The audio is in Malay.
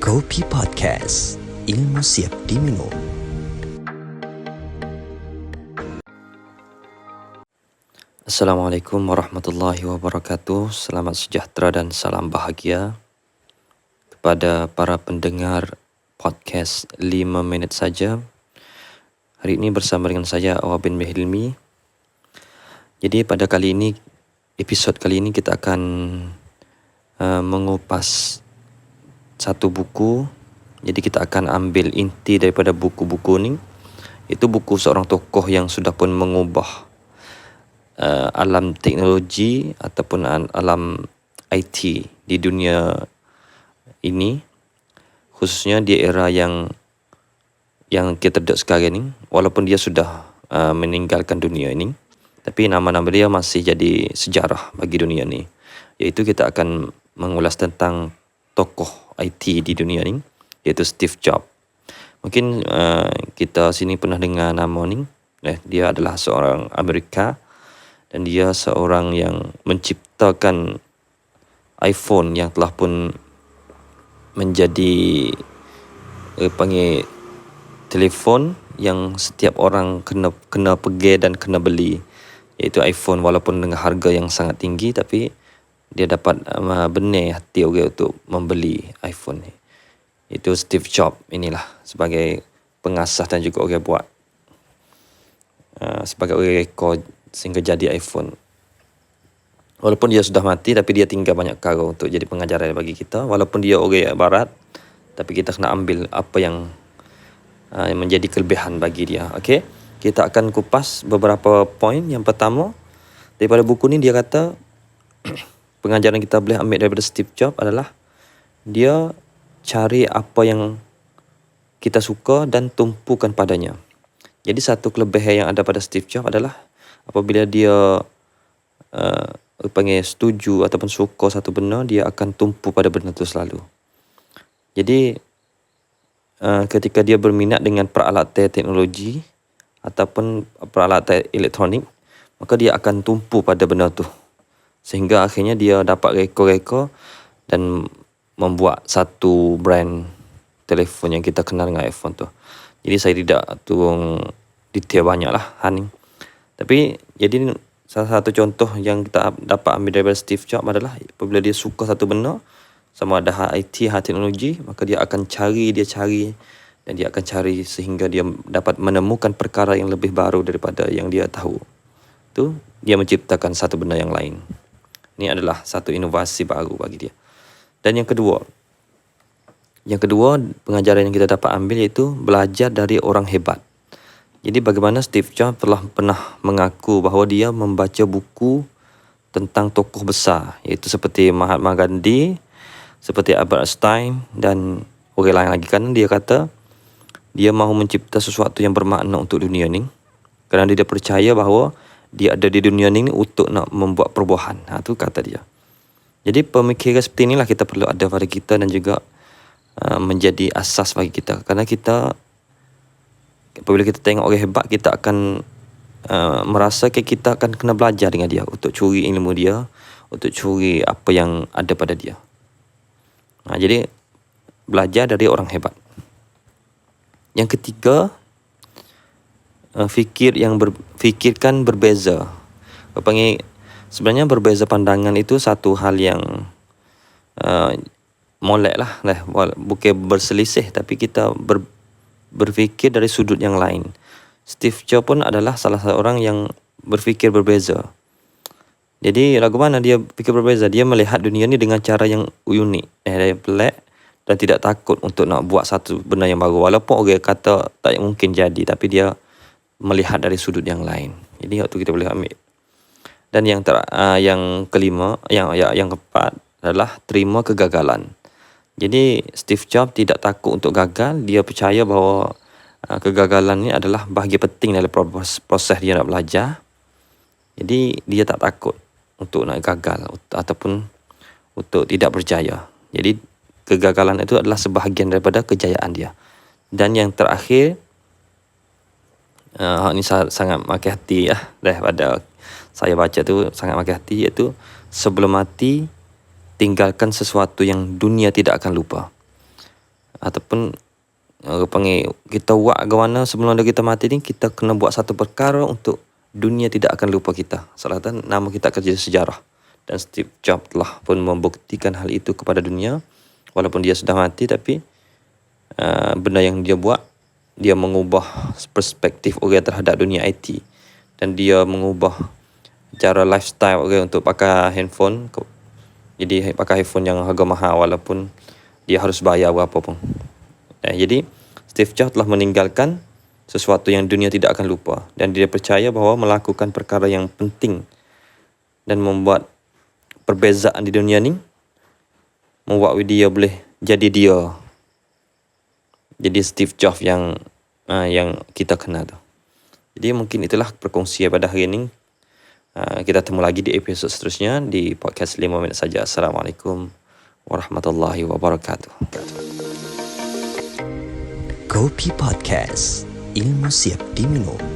Kopi Podcast, ilmu siap diminum. Assalamualaikum warahmatullahi wabarakatuh. Selamat sejahtera dan salam bahagia kepada para pendengar podcast 5 minit saja. Hari ini bersama dengan saya Awab bin Hilmi. Jadi pada episod kali ini kita akan mengupas satu buku. Jadi kita akan ambil inti daripada buku-buku ni. Itu buku seorang tokoh yang sudah pun mengubah alam teknologi ataupun alam IT di dunia ini, khususnya di era yang kita duduk sekarang ni. Walaupun dia sudah meninggalkan dunia ini, tapi nama-nama dia masih jadi sejarah bagi dunia ni. Iaitu kita akan mengulas tentang tokoh IT di dunia ni, iaitu Steve Jobs. Mungkin kita sini pernah dengar nama ni. Dia adalah seorang Amerika dan dia seorang yang menciptakan iPhone yang telah pun menjadi panggil telefon yang setiap orang kena pergi dan kena beli, iaitu iPhone. Walaupun dengan harga yang sangat tinggi, tapi dia dapat benih hati orang untuk membeli iPhone ni. Itu Steve Jobs inilah sebagai pengasas dan juga orang buat sebagai orang rekod sehingga jadi iPhone. Walaupun dia sudah mati, tapi dia tinggal banyak perkara untuk jadi pengajaran bagi kita. Walaupun dia orang barat, tapi kita kena ambil apa yang menjadi kelebihan bagi dia. Okey, kita akan kupas beberapa poin. Yang pertama, daripada buku ni dia kata pengajaran kita boleh ambil daripada Steve Jobs adalah dia cari apa yang kita suka dan tumpukan padanya. Jadi satu kelebihan yang ada pada Steve Jobs adalah apabila dia setuju ataupun suka satu benda, dia akan tumpu pada benda itu selalu. Jadi ketika dia berminat dengan peralatan teknologi ataupun peralatan elektronik, maka dia akan tumpu pada benda tu, sehingga akhirnya dia dapat reka-reka dan membuat satu brand telefon yang kita kenal dengan iPhone tu. Jadi saya tidak turun detail banyak lah Hani. Tapi jadi salah satu contoh yang kita dapat ambil daripada Steve Jobs adalah apabila dia suka satu benda, sama ada IT, teknologi, maka dia akan cari dan dia akan cari sehingga dia dapat menemukan perkara yang lebih baru daripada yang dia tahu. Tu dia menciptakan satu benda yang lain. Ini adalah satu inovasi baru bagi dia. Dan yang kedua pengajaran yang kita dapat ambil iaitu belajar dari orang hebat. Jadi bagaimana Steve Jobs telah pernah mengaku bahawa dia membaca buku tentang tokoh besar, iaitu seperti Mahatma Gandhi, seperti Albert Einstein dan orang lain lagi. Kan dia kata dia mahu mencipta sesuatu yang bermakna untuk dunia ni, kerana dia percaya bahawa dia ada di dunia ni untuk nak membuat perubahan. Itu kata dia. Jadi pemikiran seperti inilah kita perlu ada pada kita dan juga menjadi asas bagi kita. Kerana kita, apabila kita tengok orang hebat, kita akan merasa kita akan kena belajar dengan dia, untuk curi ilmu dia, untuk curi apa yang ada pada dia. Jadi belajar dari orang hebat. Yang ketiga, fikirkan berbeza. Sebenarnya berbeza pandangan itu satu hal yang molek lah. Bukan berselisih, tapi kita berfikir dari sudut yang lain. Steve Jobs pun adalah salah seorang yang berfikir berbeza. Jadi bagaimana dia fikir berbeza? Dia melihat dunia ni dengan cara yang unik, pelik, dan tidak takut untuk nak buat satu benda yang baru. Walaupun orang kata tak mungkin jadi, tapi dia melihat dari sudut yang lain. Jadi waktu kita boleh ambil. Dan yang kelima, yang keempat adalah terima kegagalan. Jadi Steve Jobs tidak takut untuk gagal. Dia percaya bahawa kegagalan ni adalah bahagian penting dalam proses dia nak belajar. Jadi dia tak takut untuk nak gagal ataupun untuk tidak berjaya. Jadi kegagalan itu adalah sebahagian daripada kejayaan dia. Dan yang terakhir, ini sangat makan hati daripada saya baca tu, sangat makan hati, iaitu sebelum mati tinggalkan sesuatu yang dunia tidak akan lupa. ataupun panggil kita buat gawana sebelum ada kita mati ni, kita kena buat satu perkara untuk dunia tidak akan lupa kita. Salah satu nama kita akan jadi sejarah. Dan Steve Jobs telah pun membuktikan hal itu kepada dunia. Walaupun dia sudah mati, tapi benda yang dia buat, dia mengubah perspektif orang terhadap dunia IT. Dan dia mengubah cara lifestyle orang untuk pakai handphone. Jadi pakai handphone yang harga mahal walaupun dia harus bayar berapa pun. Jadi Steve Jobs telah meninggalkan sesuatu yang dunia tidak akan lupa. Dan dia percaya bahawa melakukan perkara yang penting dan membuat perbezaan di dunia ni membuat dia boleh jadi dia. Jadi Steve Jobs yang kita kenal tu. Jadi mungkin itulah perkongsian pada hari ini. Kita temu lagi di episod seterusnya di podcast 5 minit saja. Assalamualaikum warahmatullahi wabarakatuh. Kopi Podcast, ilmu siap diminum.